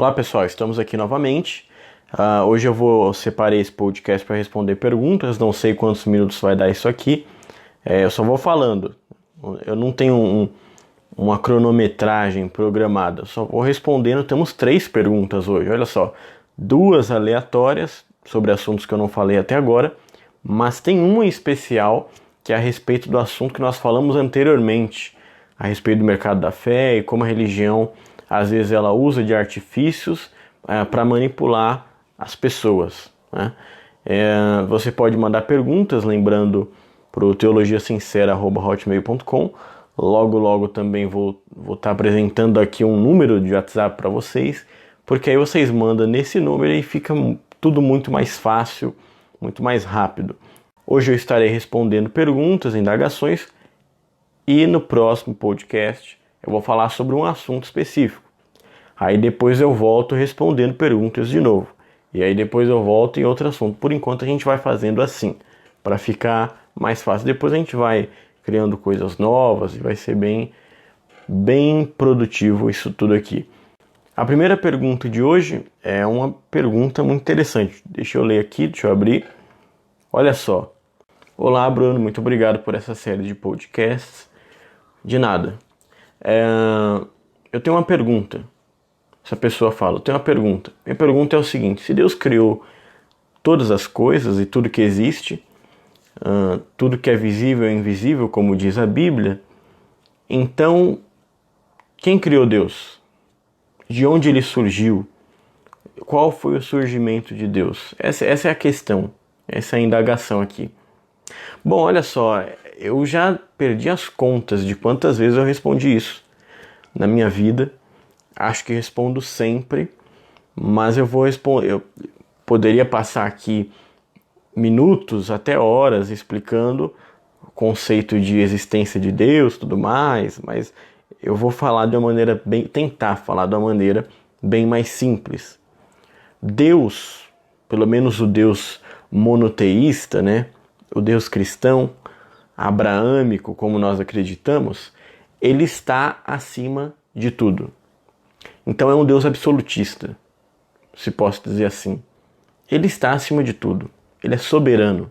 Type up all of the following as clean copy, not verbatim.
Olá pessoal, estamos aqui novamente. Hoje eu separei esse podcast para responder perguntas, não sei quantos minutos vai dar isso aqui. Eu só vou falando, eu não tenho uma cronometragem programada, só vou respondendo. Temos 3 perguntas hoje, olha só, 2 aleatórias sobre assuntos que eu não falei até agora, mas tem uma em especial que é a respeito do assunto que nós falamos anteriormente, a respeito do mercado da fé e como a religião às vezes ela usa de artifícios para manipular as pessoas, né? Você pode mandar perguntas, lembrando, para o teologiasincera@hotmail.com. Logo também vou estar apresentando aqui um número de WhatsApp para vocês, porque aí vocês mandam nesse número e fica tudo muito mais fácil, muito mais rápido. Hoje eu estarei respondendo perguntas, indagações, e no próximo podcast eu vou falar sobre um assunto específico. Aí depois eu volto respondendo perguntas de novo. E aí depois eu volto em outro assunto. Por enquanto a gente vai fazendo assim, para ficar mais fácil. Depois a gente vai criando coisas novas e vai ser bem produtivo isso tudo aqui. A primeira pergunta de hoje é uma pergunta muito interessante. Deixa eu ler aqui, deixa eu abrir. Olha só. Olá, Bruno, muito obrigado por essa série de podcasts. De nada. Eu tenho uma pergunta. Essa pessoa fala, eu tenho uma pergunta. Minha pergunta é o seguinte: se Deus criou todas as coisas e tudo que existe, tudo que é visível e invisível, como diz a Bíblia, então quem criou Deus? De onde ele surgiu? Qual foi o surgimento de Deus? Essa é a questão, essa é a indagação aqui. Bom, olha só, eu já perdi as contas de quantas vezes eu respondi isso na minha vida. Acho que respondo sempre, mas eu vou responder. Eu poderia passar aqui minutos até horas explicando o conceito de existência de Deus, tudo mais, mas eu vou falar de uma maneira tentar falar de uma maneira bem mais simples. Deus, pelo menos o Deus monoteísta, né? O Deus cristão, abraâmico, como nós acreditamos, ele está acima de tudo. Então é um Deus absolutista, se posso dizer assim. Ele está acima de tudo, ele é soberano.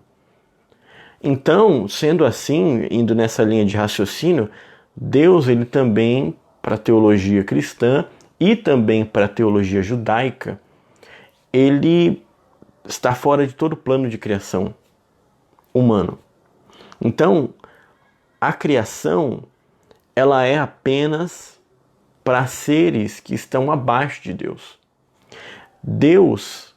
Então, sendo assim, indo nessa linha de raciocínio, Deus, ele também, para a teologia cristã e também para a teologia judaica, ele está fora de todo plano de criação humano. Então, a criação, ela é apenas para seres que estão abaixo de Deus. Deus,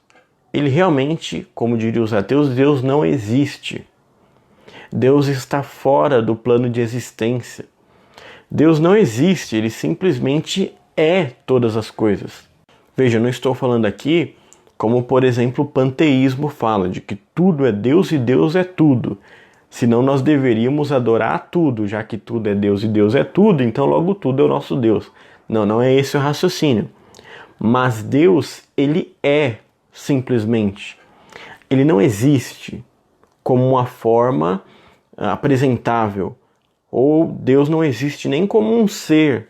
ele realmente, como diriam os ateus, Deus não existe. Deus está fora do plano de existência. Deus não existe, ele simplesmente é todas as coisas. Veja, eu não estou falando aqui como, por exemplo, o panteísmo fala, de que tudo é Deus e Deus é tudo. Senão nós deveríamos adorar tudo, já que tudo é Deus e Deus é tudo, então logo tudo é o nosso Deus. Não é esse o raciocínio. Mas Deus, ele é simplesmente. Ele não existe como uma forma apresentável. Ou Deus não existe nem como um ser.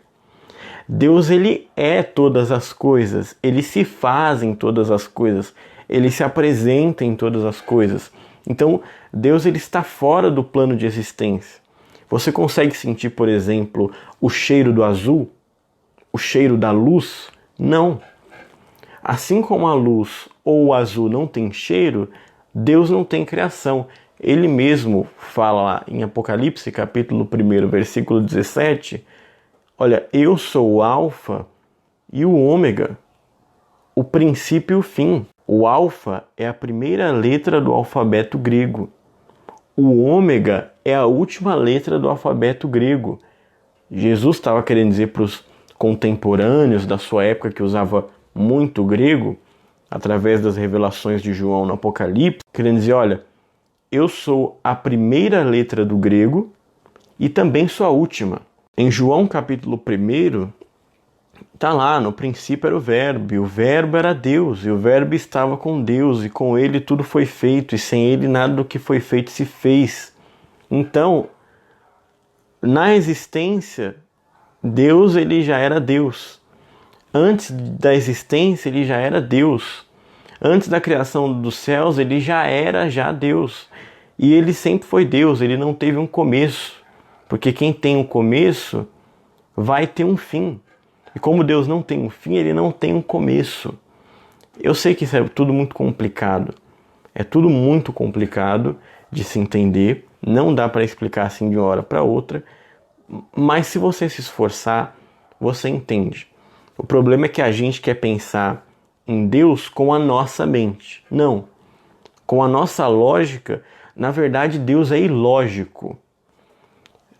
Deus, ele é todas as coisas. Ele se faz em todas as coisas. Ele se apresenta em todas as coisas. Então, Deus, ele está fora do plano de existência. Você consegue sentir, por exemplo, o cheiro do azul? O cheiro da luz? Não. Assim como a luz ou o azul não tem cheiro, Deus não tem criação. Ele mesmo fala lá em Apocalipse, capítulo 1, versículo 17, olha, eu sou o alfa e o ômega, o princípio e o fim. O alfa é a primeira letra do alfabeto grego. O ômega é a última letra do alfabeto grego. Jesus estava querendo dizer para os contemporâneos da sua época, que usava muito grego, através das revelações de João no Apocalipse, querendo dizer, olha, eu sou a primeira letra do grego e também sou a última. Em João capítulo 1, está lá, no princípio era o verbo, e o verbo era Deus, e o verbo estava com Deus, e com ele tudo foi feito, e sem ele nada do que foi feito se fez. Então, na existência, Deus, ele já era Deus. Antes da existência, ele já era Deus. Antes da criação dos céus, ele já era Deus. E ele sempre foi Deus, ele não teve um começo. Porque quem tem um começo vai ter um fim. E como Deus não tem um fim, ele não tem um começo. Eu sei que isso é tudo muito complicado. É tudo muito complicado de se entender. Não dá para explicar assim de uma hora para outra. Mas se você se esforçar, você entende. O problema é que a gente quer pensar em Deus com a nossa mente. Não. Com a nossa lógica, na verdade, Deus é ilógico.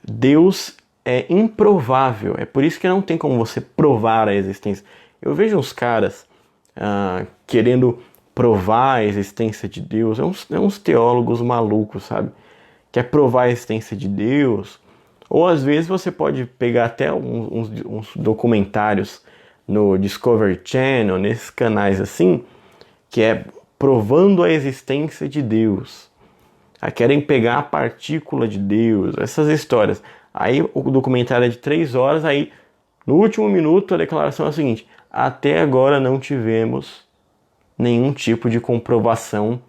Deus é improvável. É por isso que não tem como você provar a existência. Eu vejo uns caras querendo provar a existência de Deus. É uns teólogos malucos, sabe? Quer provar a existência de Deus. Ou às vezes você pode pegar até uns documentários no Discovery Channel, nesses canais assim, que é provando a existência de Deus. Querem pegar a partícula de Deus, essas histórias. Aí o documentário é de 3 horas, aí no último minuto a declaração é a seguinte: até agora não tivemos nenhum tipo de comprovação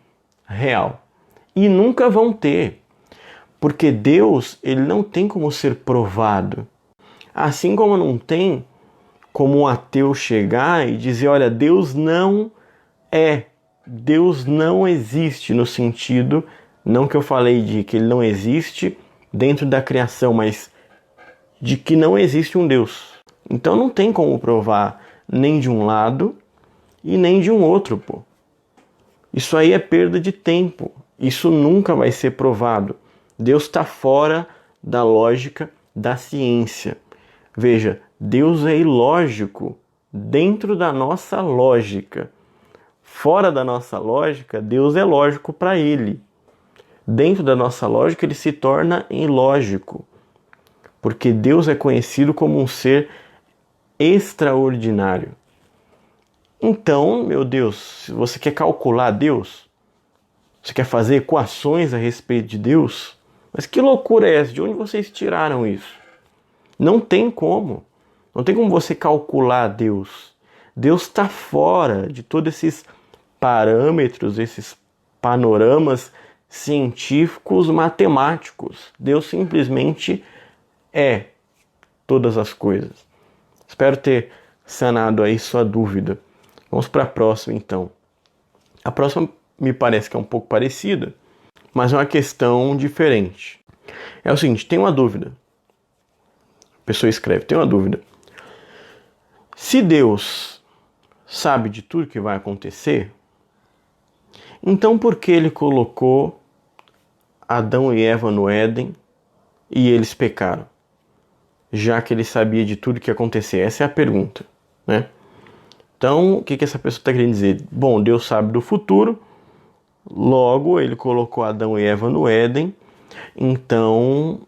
real. E nunca vão ter. Porque Deus, ele não tem como ser provado. Assim como não tem como um ateu chegar e dizer, olha, Deus não existe no sentido, não que eu falei de que ele não existe dentro da criação, mas de que não existe um Deus. Então não tem como provar nem de um lado e nem de um outro, pô. Isso aí é perda de tempo. Isso nunca vai ser provado. Deus está fora da lógica da ciência. Veja, Deus é ilógico dentro da nossa lógica. Fora da nossa lógica, Deus é lógico para ele. Dentro da nossa lógica, ele se torna ilógico. Porque Deus é conhecido como um ser extraordinário. Então, meu Deus, se você quer calcular Deus, você quer fazer equações a respeito de Deus, mas que loucura é essa? De onde vocês tiraram isso? Não tem como. Não tem como você calcular Deus. Deus está fora de todos esses parâmetros, esses panoramas científicos, matemáticos. Deus simplesmente é todas as coisas. Espero ter sanado aí sua dúvida. Vamos para a próxima, então. A próxima me parece que é um pouco parecida, mas é uma questão diferente. É o seguinte, tem uma dúvida. A pessoa escreve, tem uma dúvida. Se Deus sabe de tudo que vai acontecer, então por que ele colocou Adão e Eva no Éden e eles pecaram? Já que ele sabia de tudo que ia acontecer. Essa é a pergunta, né? Então, o que essa pessoa está querendo dizer? Bom, Deus sabe do futuro, logo ele colocou Adão e Eva no Éden, então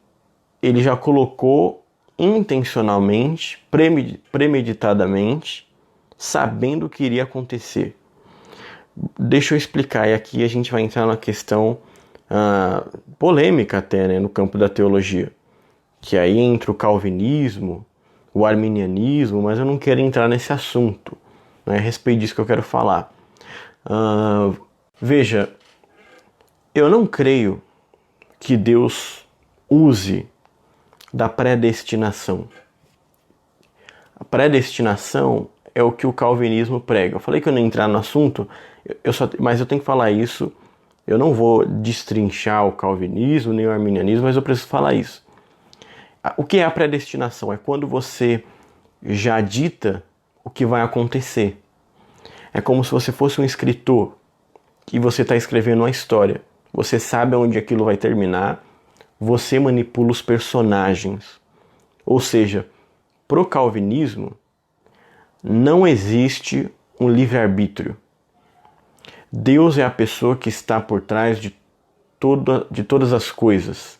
ele já colocou intencionalmente, premeditadamente, sabendo o que iria acontecer. Deixa eu explicar, e aqui a gente vai entrar numa questão polêmica até, né, no campo da teologia, que aí entra o calvinismo, o arminianismo, mas eu não quero entrar nesse assunto. Não é a respeito disso que eu quero falar. Veja, eu não creio que Deus use da predestinação. A predestinação é o que o calvinismo prega. Eu falei que eu não ia entrar no assunto, mas eu tenho que falar isso. Eu não vou destrinchar o calvinismo nem o arminianismo, mas eu preciso falar isso. O que é a predestinação? É quando você já dita o que vai acontecer. É como se você fosse um escritor e você está escrevendo uma história. Você sabe onde aquilo vai terminar, você manipula os personagens. Ou seja, pro calvinismo, não existe um livre-arbítrio. Deus é a pessoa que está por trás de todas as coisas.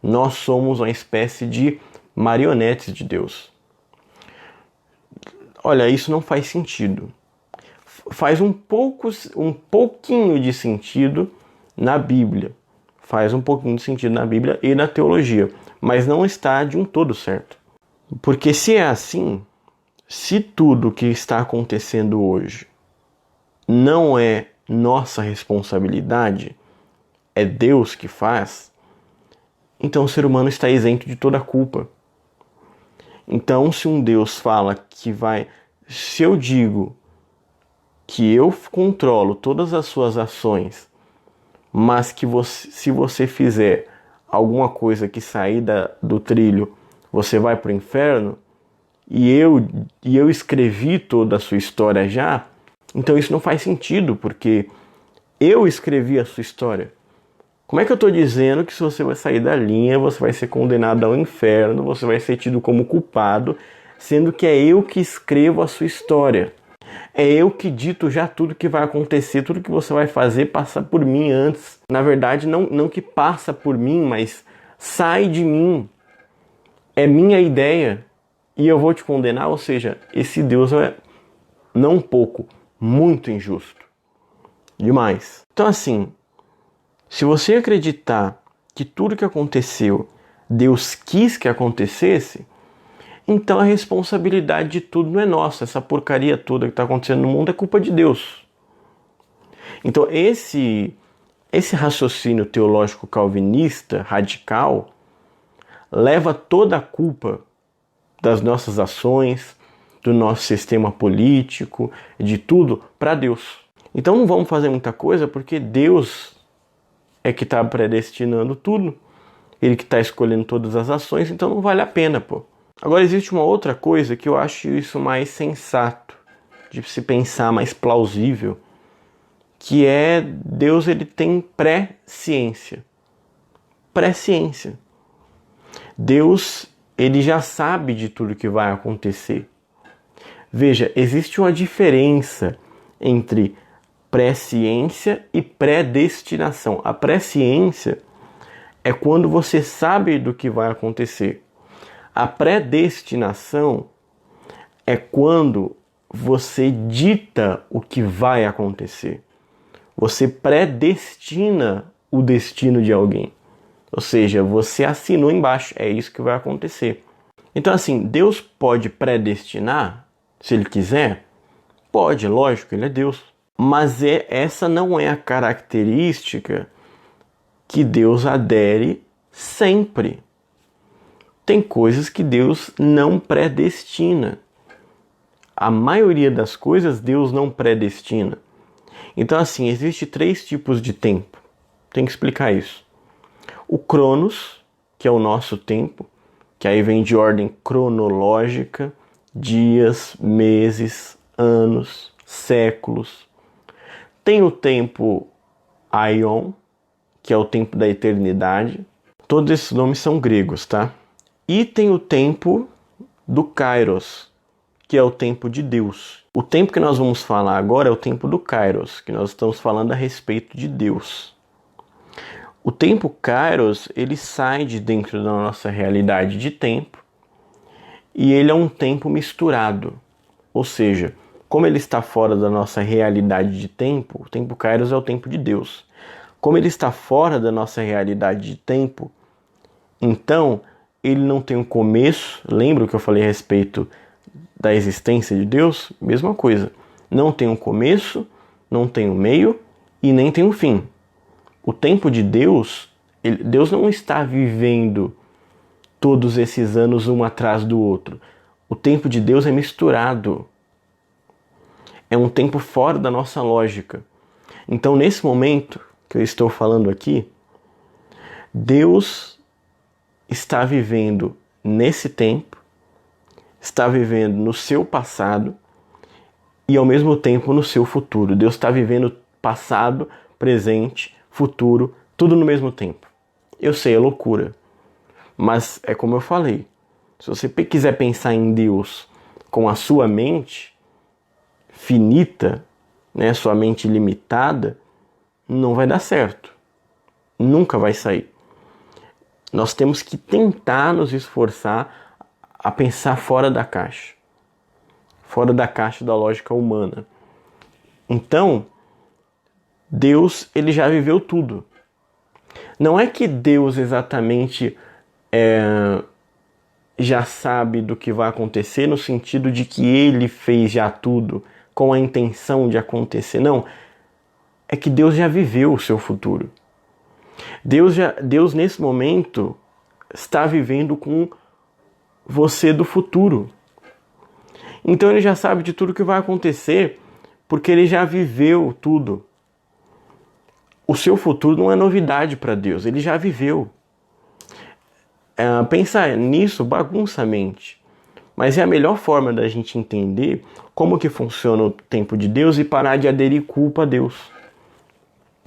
Nós somos uma espécie de marionetes de Deus. Olha, isso não faz sentido. Faz um pouquinho de sentido na Bíblia. Faz um pouquinho de sentido na Bíblia e na teologia. Mas não está de um todo certo. Porque se é assim, Se tudo que está acontecendo hoje não é nossa responsabilidade, é Deus que faz, então o ser humano está isento de toda a culpa. Então, se um Deus fala que vai... Se eu digo que eu controlo todas as suas ações, mas que se você fizer alguma coisa que sair do trilho, você vai para o inferno, e eu escrevi toda a sua história já, então isso não faz sentido, porque eu escrevi a sua história. Como é que eu estou dizendo que se você vai sair da linha, você vai ser condenado ao inferno, você vai ser tido como culpado, sendo que é eu que escrevo a sua história? É eu que dito já tudo que vai acontecer, tudo que você vai fazer passa por mim antes. Na verdade, não que passa por mim, mas sai de mim. É minha ideia e eu vou te condenar. Ou seja, esse Deus é não um pouco, muito injusto. Demais. Então assim, se você acreditar que tudo que aconteceu, Deus quis que acontecesse, então a responsabilidade de tudo não é nossa. Essa porcaria toda que está acontecendo no mundo é culpa de Deus. Então esse raciocínio teológico calvinista, radical, leva toda a culpa das nossas ações, do nosso sistema político, de tudo, para Deus. Então não vamos fazer muita coisa porque Deus é que está predestinando tudo, Ele que está escolhendo todas as ações, então não vale a pena, pô. Agora existe uma outra coisa que eu acho isso mais sensato, de se pensar, mais plausível, que é Deus, ele tem pré-ciência. Pré-ciência. Deus, ele já sabe de tudo que vai acontecer. Veja, existe uma diferença entre pré-ciência e predestinação. A pré-ciência é quando você sabe do que vai acontecer. A predestinação é quando você dita o que vai acontecer. Você predestina o destino de alguém. Ou seja, você assinou embaixo, é isso que vai acontecer. Então assim, Deus pode predestinar, se Ele quiser? Pode, lógico, Ele é Deus. Mas essa não é a característica que Deus adere sempre. Tem coisas que Deus não predestina. A maioria das coisas Deus não predestina. Então assim, existe 3 tipos de tempo. Tem que explicar isso. O Cronos, que é o nosso tempo, que aí vem de ordem cronológica, dias, meses, anos, séculos. Tem o tempo Aion, que é o tempo da eternidade. Todos esses nomes são gregos, tá? E tem o tempo do Kairos, que é o tempo de Deus. O tempo que nós vamos falar agora é o tempo do Kairos, que nós estamos falando a respeito de Deus. O tempo Kairos, ele sai de dentro da nossa realidade de tempo e ele é um tempo misturado. Ou seja, como ele está fora da nossa realidade de tempo, o tempo Kairos é o tempo de Deus. Como ele está fora da nossa realidade de tempo, então ele não tem um começo. Lembra o que eu falei a respeito da existência de Deus? Mesma coisa. Não tem um começo, não tem um meio e nem tem um fim. O tempo de Deus, Deus não está vivendo todos esses anos um atrás do outro. O tempo de Deus é misturado. É um tempo fora da nossa lógica. Então, nesse momento que eu estou falando aqui, Deus está vivendo nesse tempo, está vivendo no seu passado e ao mesmo tempo no seu futuro. Deus está vivendo passado, presente, futuro, tudo no mesmo tempo. Eu sei, é loucura, mas é como eu falei. Se você quiser pensar em Deus com a sua mente finita, né, sua mente limitada, não vai dar certo. Nunca vai sair. Nós temos que tentar nos esforçar a pensar fora da caixa da lógica humana. Então, Deus, ele já viveu tudo. Não é que Deus exatamente já sabe do que vai acontecer no sentido de que ele fez já tudo com a intenção de acontecer. Não, é que Deus já viveu o seu futuro. Deus nesse momento está vivendo com você do futuro. Então ele já sabe de tudo que vai acontecer, porque ele já viveu tudo. O seu futuro não é novidade para Deus, ele já viveu. Pensar nisso bagunça a mente. Mas é a melhor forma da gente entender como que funciona o tempo de Deus e parar de aderir culpa a Deus.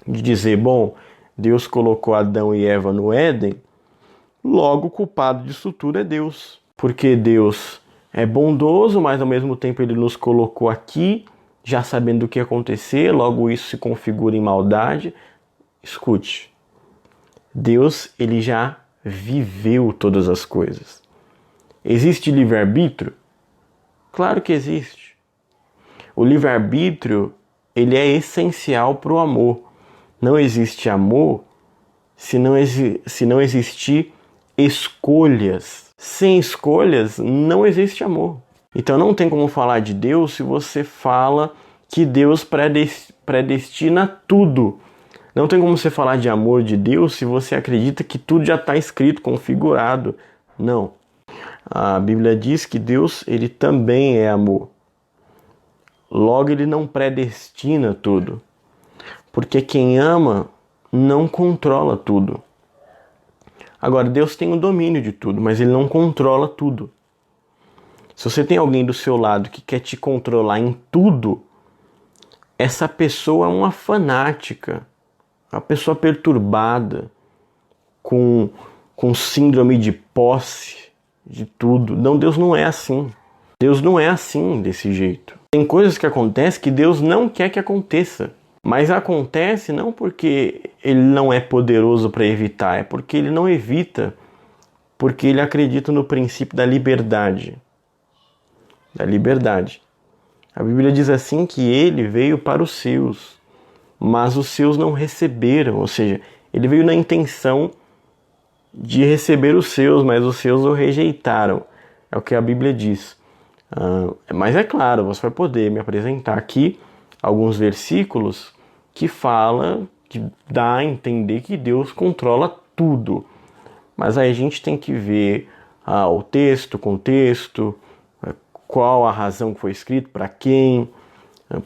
De dizer, bom, Deus colocou Adão e Eva no Éden, logo o culpado disso tudo é Deus. Porque Deus é bondoso, mas ao mesmo tempo ele nos colocou aqui, já sabendo o que ia acontecer, logo isso se configura em maldade. Escute, Deus ele já viveu todas as coisas. Existe livre-arbítrio? Claro que existe. O livre-arbítrio ele é essencial para o amor. Não existe amor se não existir escolhas. Sem escolhas não existe amor. Então não tem como falar de Deus se você fala que Deus predestina tudo. Não tem como você falar de amor de Deus se você acredita que tudo já está escrito, configurado. Não. A Bíblia diz que Deus ele também é amor. Logo, ele não predestina tudo. Porque quem ama não controla tudo. Agora, Deus tem o domínio de tudo, mas ele não controla tudo. Se você tem alguém do seu lado que quer te controlar em tudo, essa pessoa é uma fanática, uma pessoa perturbada, com síndrome de posse de tudo. Não, Deus não é assim. Deus não é assim, desse jeito. Tem coisas que acontecem que Deus não quer que aconteça. Mas acontece não porque ele não é poderoso para evitar, é porque ele não evita, porque ele acredita no princípio da liberdade. Da liberdade. A Bíblia diz assim que ele veio para os seus, mas os seus não receberam. Ou seja, ele veio na intenção de receber os seus, mas os seus o rejeitaram. É o que a Bíblia diz. Mas é claro, você vai poder me apresentar aqui alguns versículos que fala, que dá a entender que Deus controla tudo. Mas aí a gente tem que ver o texto, contexto, qual a razão que foi escrito, para quem,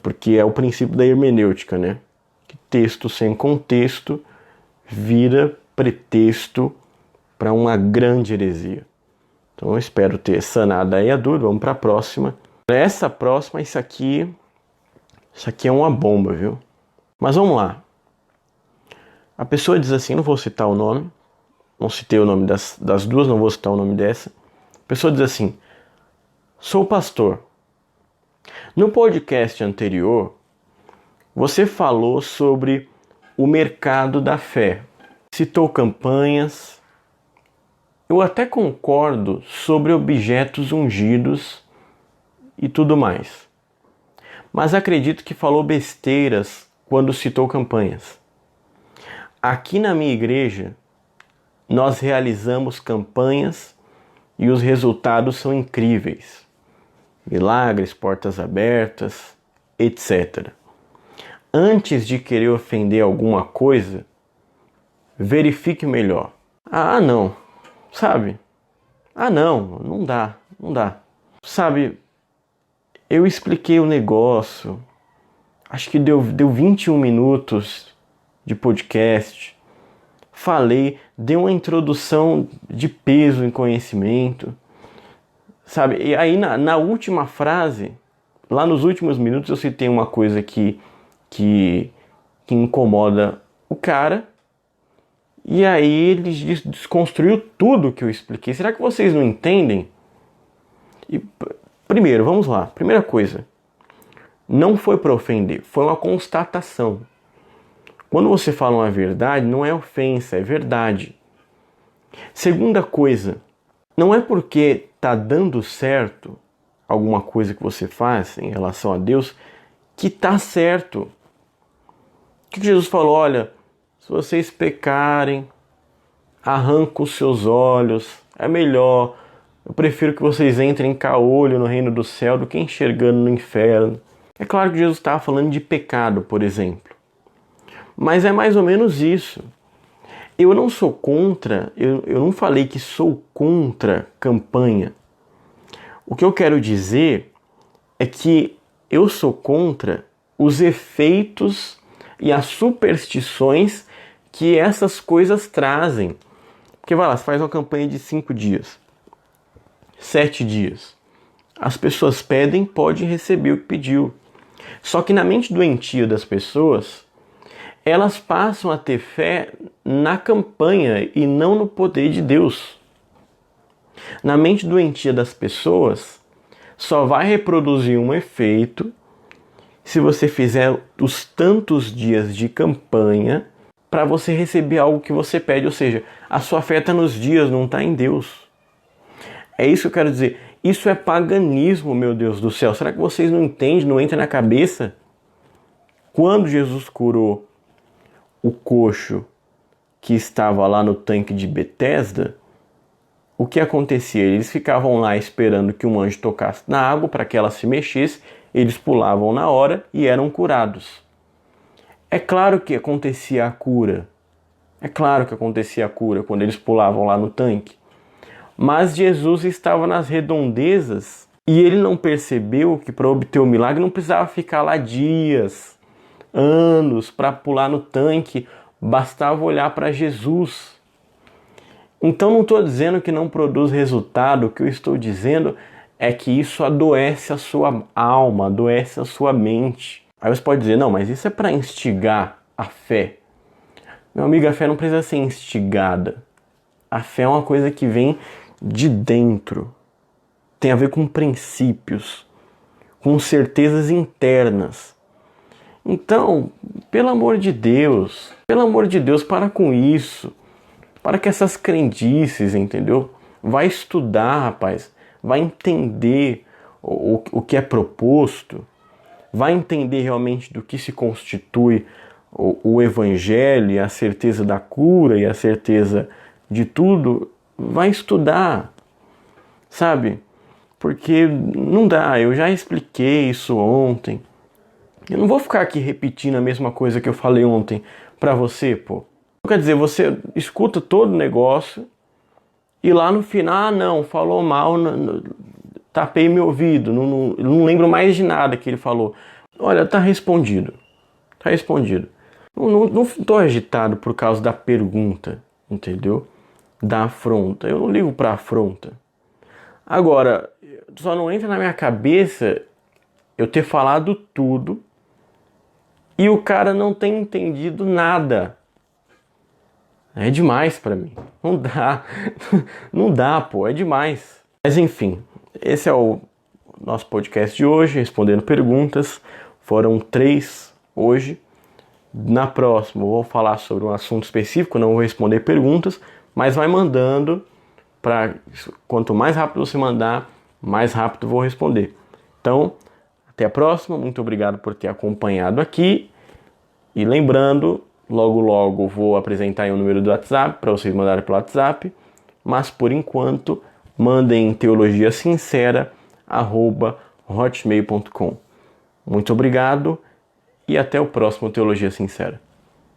porque é o princípio da hermenêutica, né? Que texto sem contexto vira pretexto para uma grande heresia. Então eu espero ter sanado aí a dúvida. Vamos para a próxima. Essa próxima, isso aqui é uma bomba, viu? Mas vamos lá. A pessoa diz assim, não vou citar o nome, não citei o nome das duas, não vou citar o nome dessa. A pessoa diz assim, sou pastor. No podcast anterior, você falou sobre o mercado da fé. Citou campanhas. Eu até concordo sobre objetos ungidos e tudo mais. Mas acredito que falou besteiras quando citou campanhas. Aqui na minha igreja, nós realizamos campanhas e os resultados são incríveis. Milagres, portas abertas, etc. Antes de querer ofender alguma coisa, verifique melhor. Não. Sabe? Não dá. Sabe, eu expliquei o negócio, acho que deu 21 minutos de podcast, falei, dei uma introdução de peso em conhecimento, sabe? E aí na última frase, lá nos últimos minutos eu citei uma coisa que incomoda o cara, e aí ele desconstruiu tudo que eu expliquei. Será que vocês não entendem? E, primeiro, vamos lá. Primeira coisa, não foi para ofender, foi uma constatação. Quando você fala uma verdade, não é ofensa, é verdade. Segunda coisa, não é porque está dando certo alguma coisa que você faz em relação a Deus que está certo. O que Jesus falou? Olha, se vocês pecarem, arranca os seus olhos, é melhor Eu prefiro que vocês entrem caolho no reino do céu do que enxergando no inferno. É claro que Jesus estava falando de pecado, por exemplo. Mas é mais ou menos isso. Eu não sou contra, eu não falei que sou contra campanha. O que eu quero dizer é que eu sou contra os efeitos e as superstições que essas coisas trazem. Porque vai lá, você faz uma campanha de 5 dias, 7 dias. As pessoas pedem, pode receber o que pediu. Só que na mente doentia das pessoas, elas passam a ter fé na campanha e não no poder de Deus. Na mente doentia das pessoas, só vai reproduzir um efeito se você fizer os tantos dias de campanha para você receber algo que você pede. Ou seja, a sua fé está nos dias, não está em Deus. É isso que eu quero dizer. Isso é paganismo, meu Deus do céu. Será que vocês não entendem, não entra na cabeça? Quando Jesus curou o coxo que estava lá no tanque de Betesda, o que acontecia? Eles ficavam lá esperando que um anjo tocasse na água para que ela se mexesse, eles pulavam na hora e eram curados. É claro que acontecia a cura. É claro que acontecia a cura quando eles pulavam lá no tanque. Mas Jesus estava nas redondezas e ele não percebeu que para obter o milagre não precisava ficar lá dias, anos para pular no tanque, bastava olhar para Jesus. Então não estou dizendo que não produz resultado, o que eu estou dizendo é que isso adoece a sua alma, adoece a sua mente. Aí você pode dizer, não, mas isso é para instigar a fé. Meu amigo, a fé não precisa ser instigada. A fé é uma coisa que vem de dentro. Tem a ver com princípios, com certezas internas. Então, pelo amor de Deus, para com isso. Para com essas crendices, entendeu? Vai estudar, rapaz. Vai entender o que é proposto. Vai entender realmente do que se constitui o evangelho e a certeza da cura e a certeza de tudo. Vai estudar, sabe? Porque não dá, eu já expliquei isso ontem. Eu não vou ficar aqui repetindo a mesma coisa que eu falei ontem pra você, pô. Quer dizer, você escuta todo o negócio e lá no final, não, falou mal, tapei meu ouvido, não lembro mais de nada que ele falou. Olha, tá respondido. Tá respondido. Não tô agitado por causa da pergunta, entendeu? Da afronta. Eu não ligo pra afronta. Agora, só não entra na minha cabeça eu ter falado tudo e o cara não ter entendido nada. É demais pra mim. Não dá. Não dá, pô. É demais. Mas enfim, esse é o nosso podcast de hoje, respondendo perguntas. Foram 3 hoje. Na próxima eu vou falar sobre um assunto específico, não vou responder perguntas, mas vai mandando. Quanto mais rápido você mandar, mais rápido eu vou responder. Então, até a próxima. Muito obrigado por ter acompanhado aqui. E lembrando, logo logo vou apresentar aí o número do WhatsApp para vocês mandarem pelo WhatsApp. Mas por enquanto, mandem teologiasincera@hotmail.com. Muito obrigado e até o próximo Teologia Sincera.